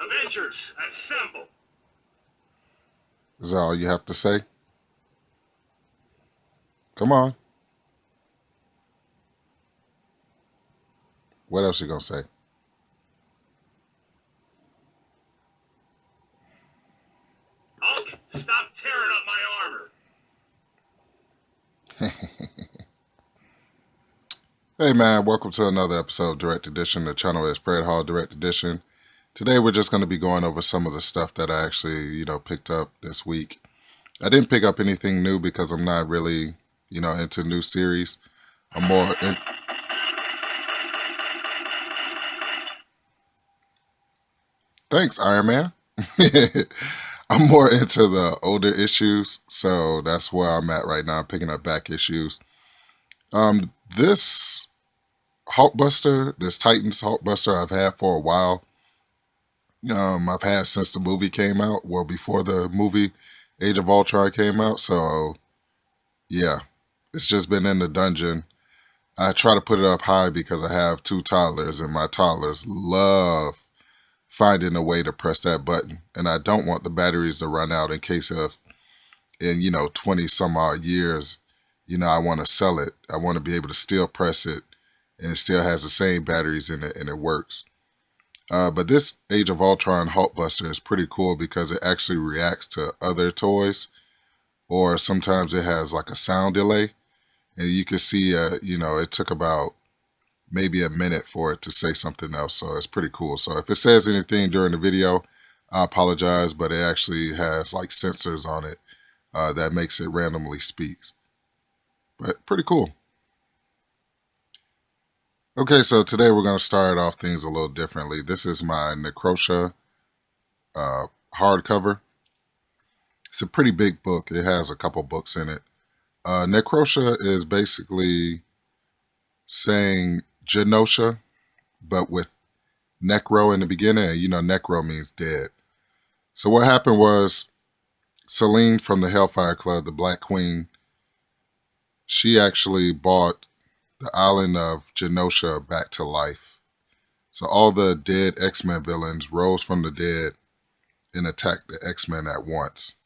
Avengers, assemble! Is that all you have to say? Come on. What else you gonna say? Hulk, stop tearing up my armor! Hey man, welcome to another episode of Direct Edition. The channel is Fred Hall Direct Edition. Today we're just going to be going over some of the stuff that I actually, picked up this week. I didn't pick up anything new because I'm not really, into new series. I'm more in... Thanks, Iron Man. I'm more into the older issues, so that's where I'm at right now, picking up back issues. This Hulkbuster, this Titans Hulkbuster I've had for a while. I've had since the movie came out. Well, before the movie Age of Ultron came out. So, yeah, it's just been in the dungeon. I try to put it up high because I have two toddlers, and my toddlers love finding a way to press that button. And I don't want the batteries to run out in case of, in 20 some odd years, I want to sell it. I want to be able to still press it, and it still has the same batteries in it, and it works. But this Age of Ultron Hulkbuster is pretty cool because it actually reacts to other toys, or sometimes it has like a sound delay, and you can see, it took about maybe a minute for it to say something else, so it's pretty cool. So if it says anything during the video, I apologize, but it actually has like sensors on it that makes it randomly speaks. But pretty cool. Okay, so today we're going to start off things a little differently. This is my Necrosha hardcover. It's a pretty big book. It has a couple books in it. Necrosha is basically saying Genosha, but with necro in the beginning. And necro means dead. So what happened was Selene from the Hellfire Club, the Black Queen, she actually bought the island of Genosha back to life. So all the dead X-Men villains rose from the dead and attacked the X-Men at once.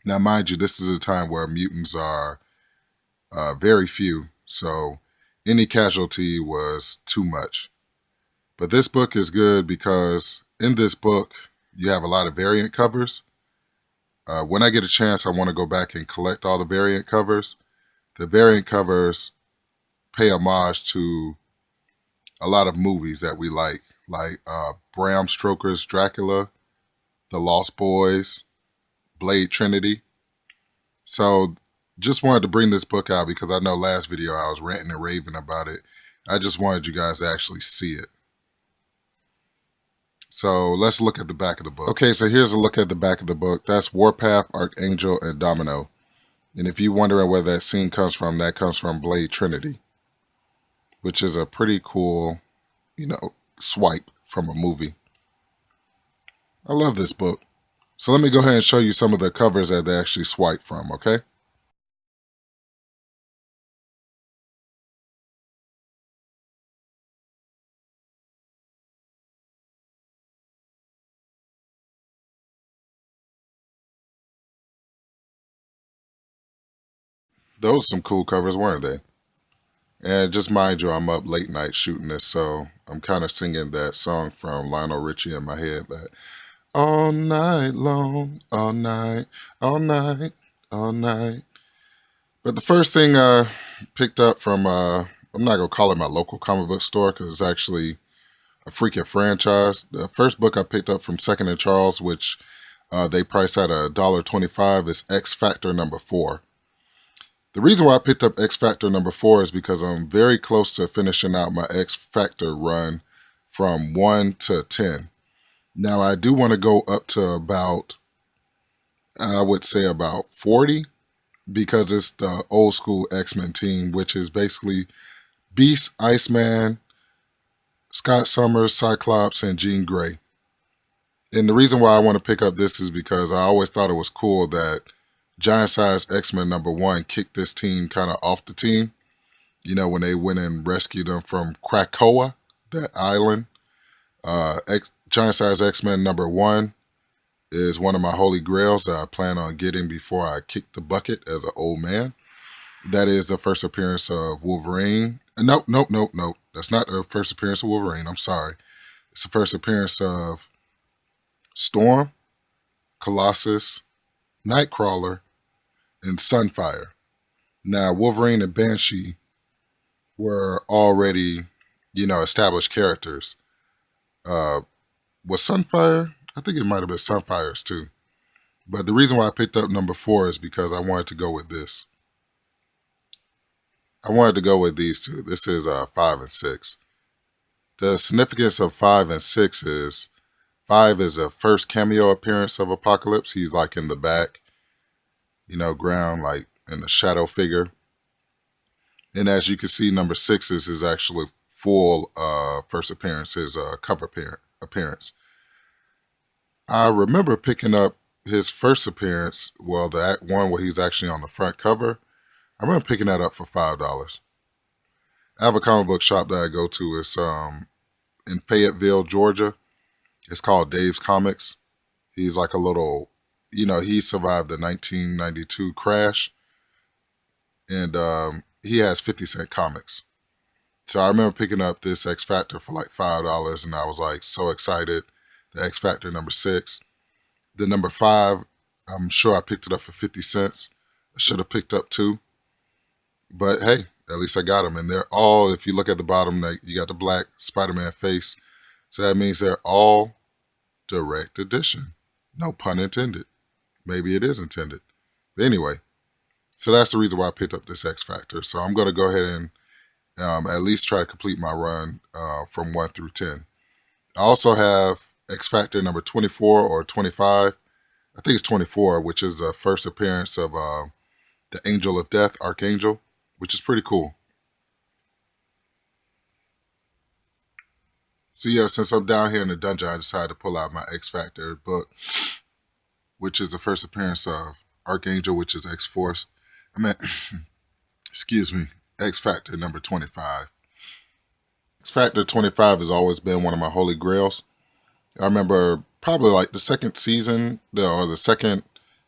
Now, mind you, this is a time where mutants are very few, so any casualty was too much. But this book is good because in this book, you have a lot of variant covers. When I get a chance, I want to go back and collect all the variant covers. The variant covers pay homage to a lot of movies that we like Bram Stoker's Dracula, The Lost Boys, Blade Trinity. So just wanted to bring this book out because I know last video I was ranting and raving about it. I just wanted you guys to actually see it. So let's look at the back of the book. Okay, so here's a look at the back of the book. That's Warpath, Archangel, and Domino. And if you're wondering where that scene comes from, that comes from Blade Trinity, which is a pretty cool, swipe from a movie. I love this book. So let me go ahead and show you some of the covers that they actually swipe from, okay? Those are some cool covers, weren't they? And just mind you, I'm up late night shooting this, so I'm kind of singing that song from Lionel Richie in my head, that all night long, all night, all night, all night. But the first thing I picked up from, I'm not going to call it my local comic book store because it's actually a freaking franchise. The first book I picked up from Second and Charles, which they price at $1.25, is X Factor number 4. The reason why I picked up X Factor number 4 is because I'm very close to finishing out my X Factor run from 1 to 10. Now, I do want to go up to about, I would say about 40, because it's the old school X-Men team, which is basically Beast, Iceman, Scott Summers, Cyclops, and Jean Grey. And the reason why I want to pick up this is because I always thought it was cool that Giant Size X-Men number 1 kicked this team kind of off the team. When they went and rescued them from Krakoa, that island. Giant Size X-Men #1 is one of my holy grails that I plan on getting before I kick the bucket as an old man. That is the first appearance of Wolverine. Nope, nope, nope, nope. That's not the first appearance of Wolverine. I'm sorry. It's the first appearance of Storm, Colossus, Nightcrawler, and Sunfire. Now, Wolverine and Banshee were already, established characters. Uh, was Sunfire? I think it might have been Sunfire's too. But the reason why I picked up #4 is because I wanted to go with this. I wanted to go with these two. This is 5 and 6. The significance of 5 and 6 is 5 is the first cameo appearance of Apocalypse. He's like in the back, ground, like in the shadow figure. And as you can see, #6 is his actually full first appearance, his cover appearance. I remember picking up his first appearance, well, that one where he's actually on the front cover. I remember picking that up for $5. I have a comic book shop that I go to. It's in Fayetteville, Georgia. It's called Dave's Comics. He's like a little, he survived the 1992 crash. And he has 50-cent comics. So I remember picking up this X Factor for like $5, and I was like so excited. The X Factor #6. The #5, I'm sure I picked it up for 50 cents. I should have picked up 2. But hey, at least I got them. And they're all, if you look at the bottom, you got the black Spider-Man face. So that means they're all direct edition. No pun intended. Maybe it is intended. But anyway, so that's the reason why I picked up this X Factor. So I'm going to go ahead and at least try to complete my run from 1 through 10. I also have X Factor #24 or 25. I think it's 24, which is the first appearance of the Angel of Death, Archangel, which is pretty cool. So yeah, since I'm down here in the dungeon, I decided to pull out my X Factor book, which is the first appearance of Archangel, which is X-Force. Excuse me, X Factor #25. X Factor 25 has always been one of my holy grails. I remember probably like the second season, or the second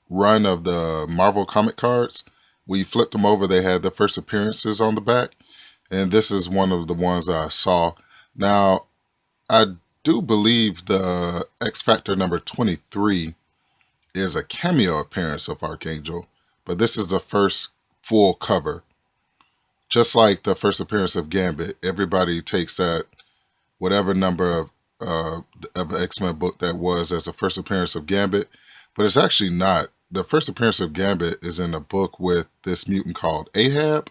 run of the Marvel comic cards. When you flipped them over, they had the first appearances on the back. And this is one of the ones that I saw. Now, I do believe the X Factor #23 is a cameo appearance of Archangel. But this is the first full cover. Just like the first appearance of Gambit, everybody takes that whatever number of X-Men book that was as the first appearance of Gambit, but it's actually not. The first appearance of Gambit is in a book with this mutant called Ahab.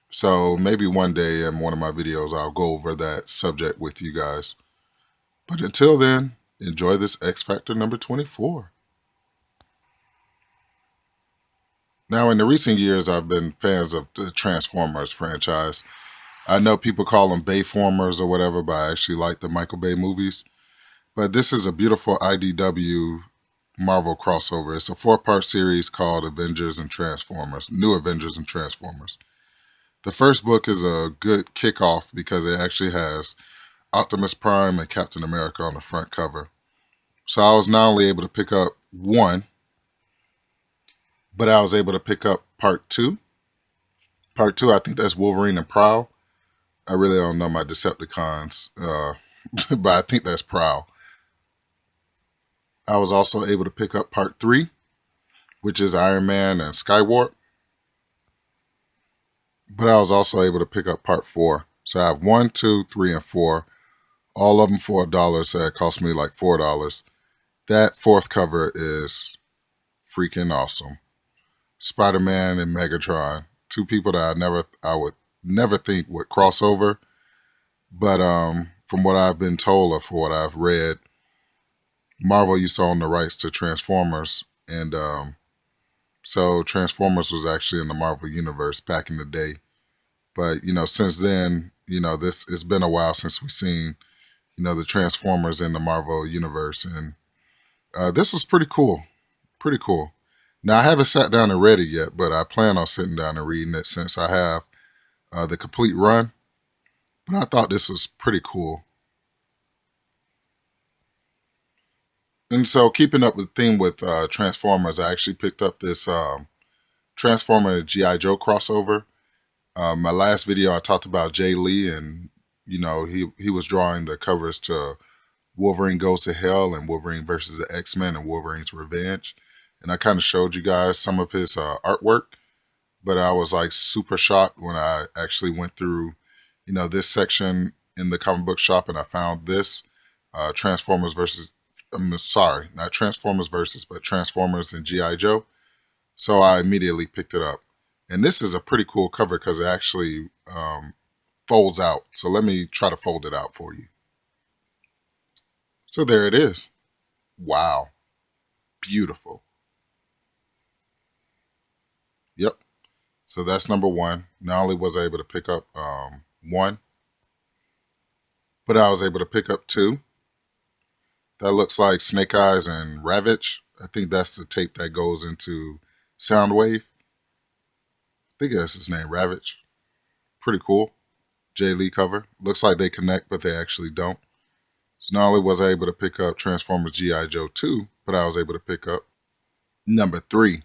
So maybe one day in one of my videos I'll go over that subject with you guys. But until then, enjoy this X Factor #24. Now, in the recent years, I've been fans of the Transformers franchise. I know people call them Bayformers or whatever, but I actually like the Michael Bay movies. But this is a beautiful IDW Marvel crossover. It's a 4-part series called Avengers and Transformers, New Avengers and Transformers. The first book is a good kickoff because it actually has Optimus Prime and Captain America on the front cover. So I was not only able to pick up 1, but I was able to pick up part 2. Part 2, I think that's Wolverine and Prowl. I really don't know my Decepticons, but I think that's Prowl. I was also able to pick up part 3, which is Iron Man and Skywarp. But I was also able to pick up part 4. So I have 1, 2, 3, and 4. All of them for $1, so it cost me like $4. That 4th cover is freaking awesome. Spider-Man and Megatron, 2 people that I would never think would cross over. But from what I've been told or for what I've read, Marvel used to own the rights to Transformers, and so Transformers was actually in the Marvel universe back in the day. But since then, it's been a while since we've seen the Transformers in the Marvel universe, and this was pretty cool. Pretty cool. Now, I haven't sat down and read it yet, but I plan on sitting down and reading it since I have the complete run. But I thought this was pretty cool. And so, keeping up with the theme with Transformers, I actually picked up this Transformer G.I. Joe crossover. My last video, I talked about Jay Lee, and he was drawing the covers to Wolverine Goes to Hell and Wolverine versus the X-Men and Wolverine's Revenge. And I kind of showed you guys some of his artwork, but I was like super shocked when I actually went through, this section in the comic book shop and I found this Transformers versus, I'm sorry, not Transformers versus, but Transformers and G.I. Joe. So I immediately picked it up. And this is a pretty cool cover because it actually folds out. So let me try to fold it out for you. So there it is. Wow. Beautiful. Yep. So that's number one. Not only was I able to pick up one, but I was able to pick up two. That looks like Snake Eyes and Ravage. I think that's the tape that goes into Soundwave. I think that's his name, Ravage. Pretty cool. Jay Lee cover. Looks like they connect, but they actually don't. So not only was I able to pick up Transformers G.I. Joe 2, but I was able to pick up number 3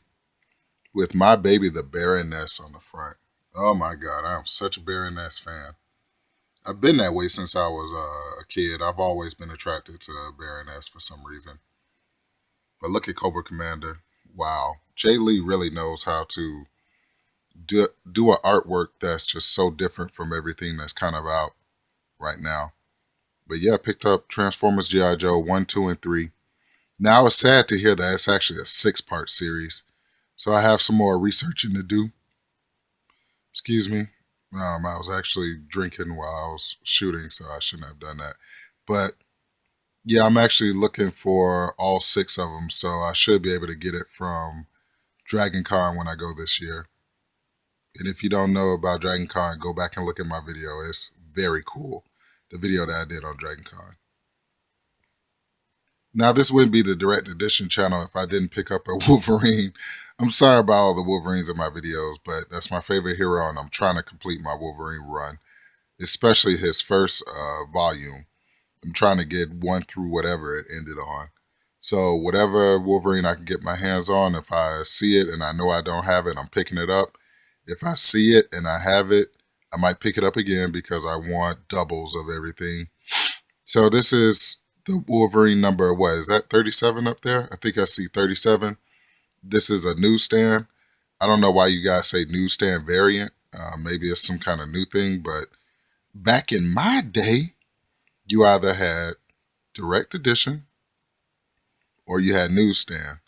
with my baby, the Baroness, on the front. Oh my God, I'm such a Baroness fan. I've been that way since I was a kid. I've always been attracted to Baroness for some reason. But look at Cobra Commander. Wow. Jay Lee really knows how to do an artwork that's just so different from everything that's kind of out right now. But yeah, I picked up Transformers G.I. Joe 1, 2, and 3. Now, I was sad to hear that it's actually a 6-part series. So I have some more researching to do. Excuse me. I was actually drinking while I was shooting, so I shouldn't have done that. But yeah, I'm actually looking for all 6 of them, so I should be able to get it from Dragon Con when I go this year. And if you don't know about Dragon Con, go back and look at my video. It's very cool. The video that I did on Dragon Con. Now, this wouldn't be the direct edition channel if I didn't pick up a Wolverine. I'm sorry about all the Wolverines in my videos, but that's my favorite hero, and I'm trying to complete my Wolverine run, especially his first volume. I'm trying to get 1 through whatever it ended on. So whatever Wolverine I can get my hands on, if I see it and I know I don't have it, I'm picking it up. If I see it and I have it, I might pick it up again because I want doubles of everything. So this is the Wolverine number, what is that, 37 up there? I think I see 37. This is a newsstand. I don't know why you guys say newsstand variant. Maybe it's some kind of new thing, but back in my day, you either had direct edition or you had newsstand,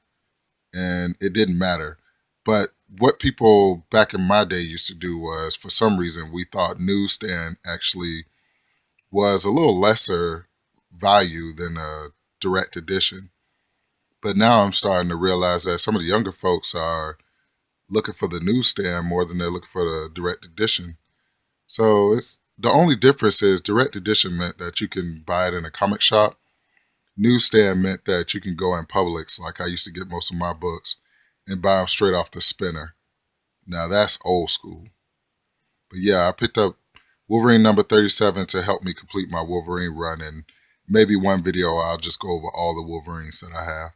and it didn't matter. But what people back in my day used to do was, for some reason, we thought newsstand actually was a little lesser value than a direct edition. But now I'm starting to realize that some of the younger folks are looking for the newsstand more than they're looking for the direct edition. So it's the only difference is direct edition meant that you can buy it in a comic shop. Newsstand meant that you can go in Publix, like I used to get most of my books, and buy them straight off the spinner. Now that's old school. But yeah, I picked up Wolverine number 37 to help me complete my Wolverine run, and maybe one video I'll just go over all the Wolverines that I have.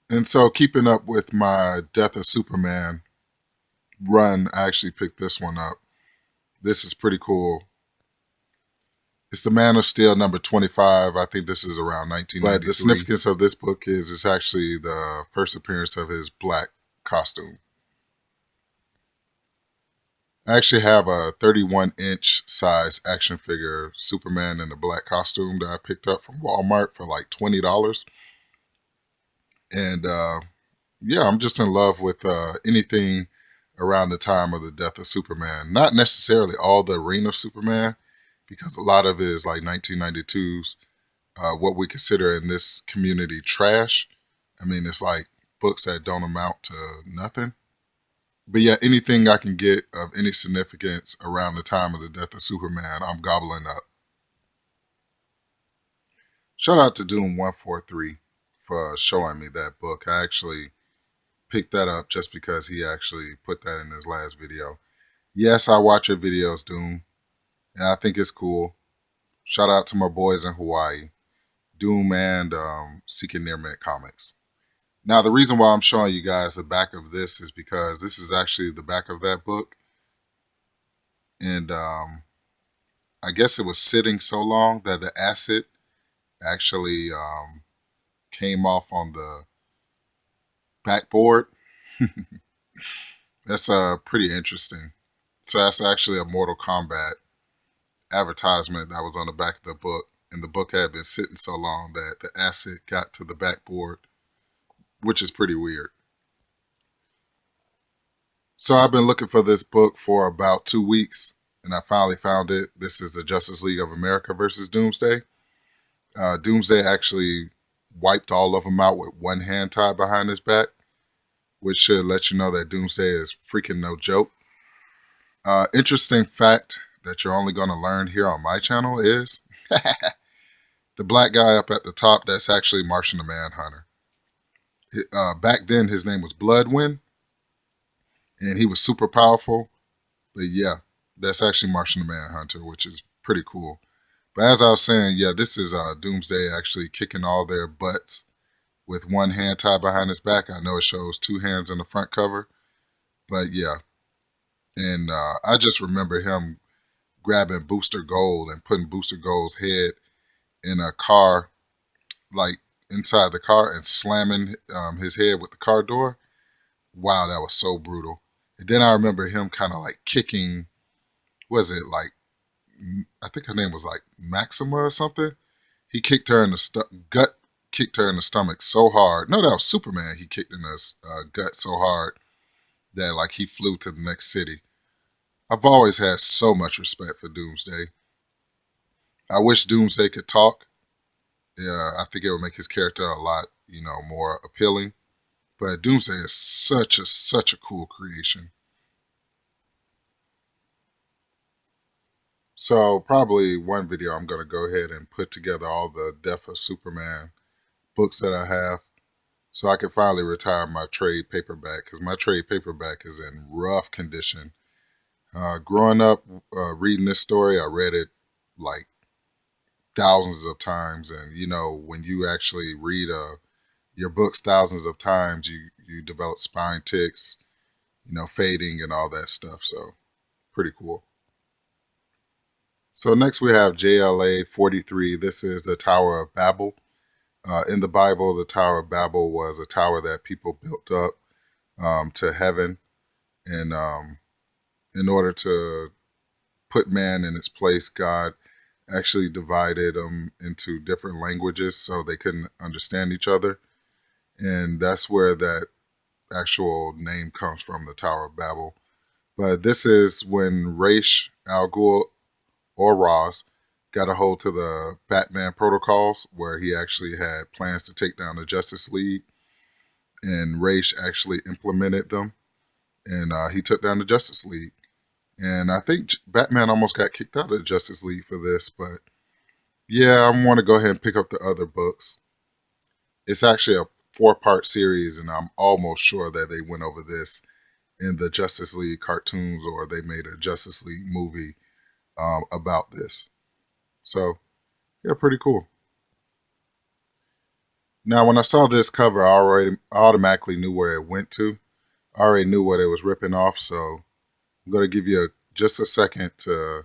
And so, keeping up with my Death of Superman run, I actually picked this one up. This is pretty cool. It's the Man of Steel number 25. I think this is around 1993. But the significance of this book is it's actually the first appearance of his black costume. I actually have a 31-inch size action figure Superman in the black costume that I picked up from Walmart for like $20. And yeah, I'm just in love with anything around the time of the Death of Superman. Not necessarily all the Reign of Superman, because a lot of it is like 1992's what we consider in this community trash. I mean, it's like books that don't amount to nothing. But yeah, anything I can get of any significance around the time of the Death of Superman, I'm gobbling up. Shout out to Doom143 for showing me that book. I actually picked that up just because he actually put that in his last video. Yes, I watch your videos, Doom, and I think it's cool. Shout out to my boys in Hawaii. Doom and Seeking Near Mint comics. Now, the reason why I'm showing you guys the back of this is because this is actually the back of that book. And I guess it was sitting so long that the acid actually came off on the backboard. That's pretty interesting. So that's actually a Mortal Kombat advertisement that was on the back of the book. And the book had been sitting so long that the acid got to the backboard, which is pretty weird. So I've been looking for this book for about 2 weeks, and I finally found it. This is the Justice League of America versus Doomsday. Doomsday actually wiped all of them out with one hand tied behind his back, which should let you know that Doomsday is freaking no joke. Interesting fact that you're only going to learn here on my channel is the black guy up at the top, that's actually Martian the Manhunter. Back then, his name was Bloodwind, and he was super powerful. But yeah, that's actually Martian the Manhunter, which is pretty cool. But as I was saying, yeah, this is Doomsday actually kicking all their butts with one hand tied behind his back. I know it shows two hands in the front cover, but yeah. And I just remember him grabbing Booster Gold and putting Booster Gold's head in a car, like inside the car, and slamming his head with the car door. Wow, that was so brutal. And then I remember him kind of like kicking, was it like, I think her name was like Maxima or something. He kicked her in the gut, kicked her in the stomach so hard. No, that was Superman. He kicked in the gut so hard that like he flew to the next city. I've always had so much respect for Doomsday. I wish Doomsday could talk. Yeah, I think it would make his character a lot, more appealing. But Doomsday is such a cool creation. So probably one video I'm going to go ahead and put together all the Death of Superman books that I have, so I can finally retire my trade paperback, because my trade paperback is in rough condition. Growing up reading this story, I read it like thousands of times, and when you actually read your books thousands of times, you develop spine ticks, fading and all that stuff. So pretty cool. So next we have JLA 43. This is the Tower of Babel. In the Bible, the Tower of Babel was a tower that people built up to heaven, and in order to put man in its place, God actually divided them into different languages so they couldn't understand each other. And that's where that actual name comes from, the Tower of Babel. But this is when Ra's al Ghul, or Ra's, got a hold to the Batman protocols, where he actually had plans to take down the Justice League, and Ra's actually implemented them, and he took down the Justice League. And I think Batman almost got kicked out of the Justice League for this, but yeah, I want to go ahead and pick up the other books. It's actually a 4-part series, and I'm almost sure that they went over this in the Justice League cartoons, or they made a Justice League movie about this. So, yeah, pretty cool. Now, when I saw this cover, I automatically knew where it went to. I already knew what it was ripping off, so I'm going to give you just a second to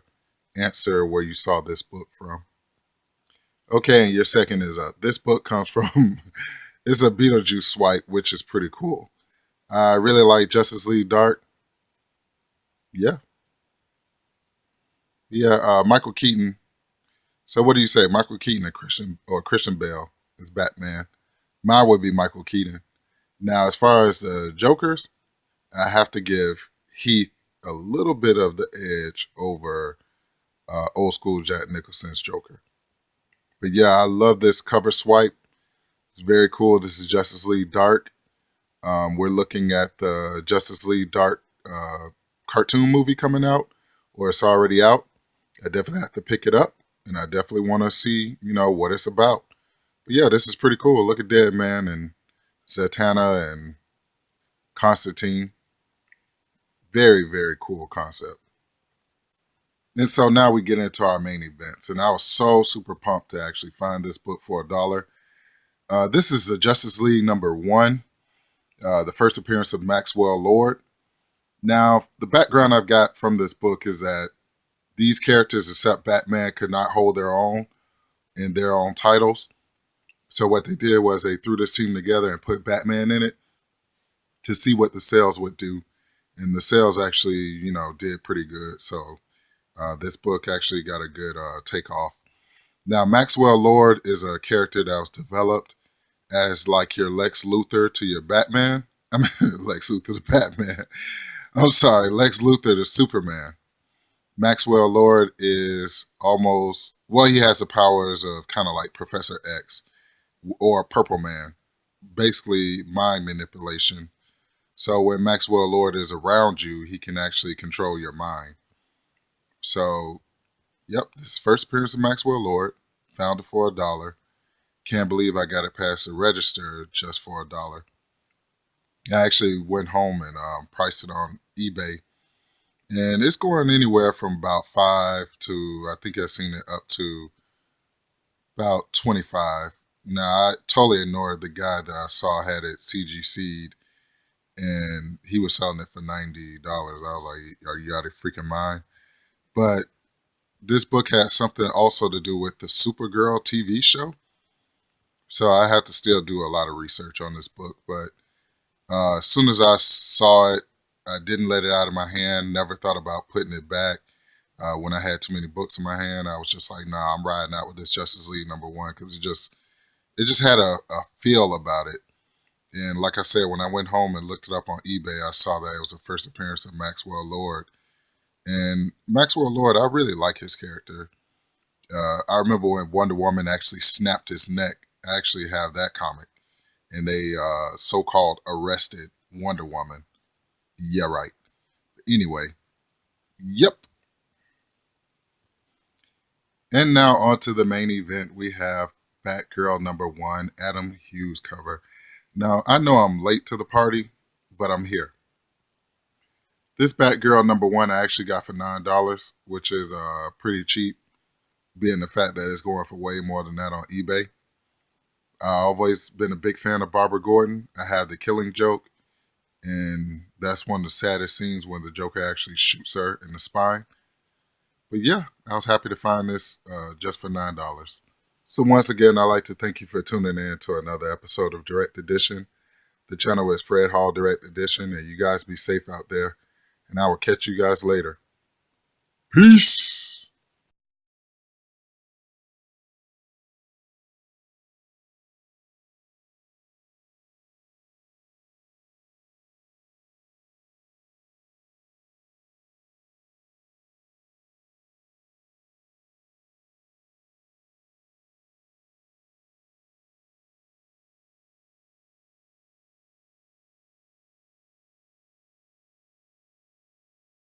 answer where you saw this book from. Okay, and your second is up. This book comes from, it's a Beetlejuice swipe, which is pretty cool. I really like Justice League Dark. Yeah. Yeah, Michael Keaton. So what do you say, Michael Keaton or Christian Bale is Batman? Mine would be Michael Keaton. Now, as far as the Jokers, I have to give Heath a little bit of the edge over old school Jack Nicholson's Joker. But yeah, I love this cover swipe. It's very cool. This is Justice League Dark. We're looking at the Justice League Dark cartoon movie coming out, or it's already out. I definitely have to pick it up, and I definitely want to see, what it's about. But yeah, this is pretty cool. Look at Deadman and Zatanna and Constantine. Very, very cool concept. And so now we get into our main events. And I was so super pumped to actually find this book for $1. This is the Justice League #1, the first appearance of Maxwell Lord. Now, the background I've got from this book is that these characters, except Batman, could not hold their own in their own titles. So what they did was they threw this team together and put Batman in it to see what the sales would do. And the sales actually, did pretty good. So this book actually got a good takeoff. Now, Maxwell Lord is a character that was developed as like your Lex Luthor to your Batman. I mean, Lex Luthor to Batman. I'm sorry, Lex Luthor to Superman. Maxwell Lord is almost, well, he has the powers of kind of like Professor X or Purple Man, basically mind manipulation. So when Maxwell Lord is around you, he can actually control your mind. So, yep, this is first appearance of Maxwell Lord, found it for $1. Can't believe I got it past the register just for $1. I actually went home and priced it on eBay. And it's going anywhere from about 5 to, I think I've seen it up to about 25. Now, I totally ignored the guy that I saw had it CGC'd, and he was selling it for $90. I was like, are you out of freaking mind? But this book has something also to do with the Supergirl TV show. So I have to still do a lot of research on this book. But as soon as I saw it, I didn't let it out of my hand. Never thought about putting it back. When I had too many books in my hand, I was just like, nah, I'm riding out with this Justice League #1 because it just had a feel about it. And like I said, when I went home and looked it up on eBay, I saw that it was the first appearance of Maxwell Lord. And Maxwell Lord, I really like his character. I remember when Wonder Woman actually snapped his neck. I actually have that comic. And they so-called arrested Wonder Woman. Yeah, right. Anyway, yep. And now on to the main event. We have Batgirl #1, Adam Hughes cover. Now, I know I'm late to the party, but I'm here. This Batgirl #1 I actually got for $9, which is pretty cheap, being the fact that it's going for way more than that on eBay. I've always been a big fan of Barbara Gordon. I have The Killing Joke, and that's one of the saddest scenes when the Joker actually shoots her in the spine. But yeah, I was happy to find this just for $9. So once again, I'd like to thank you for tuning in to another episode of Direct Edition. The channel is Fred Hall Direct Edition, and you guys be safe out there, and I will catch you guys later. Peace!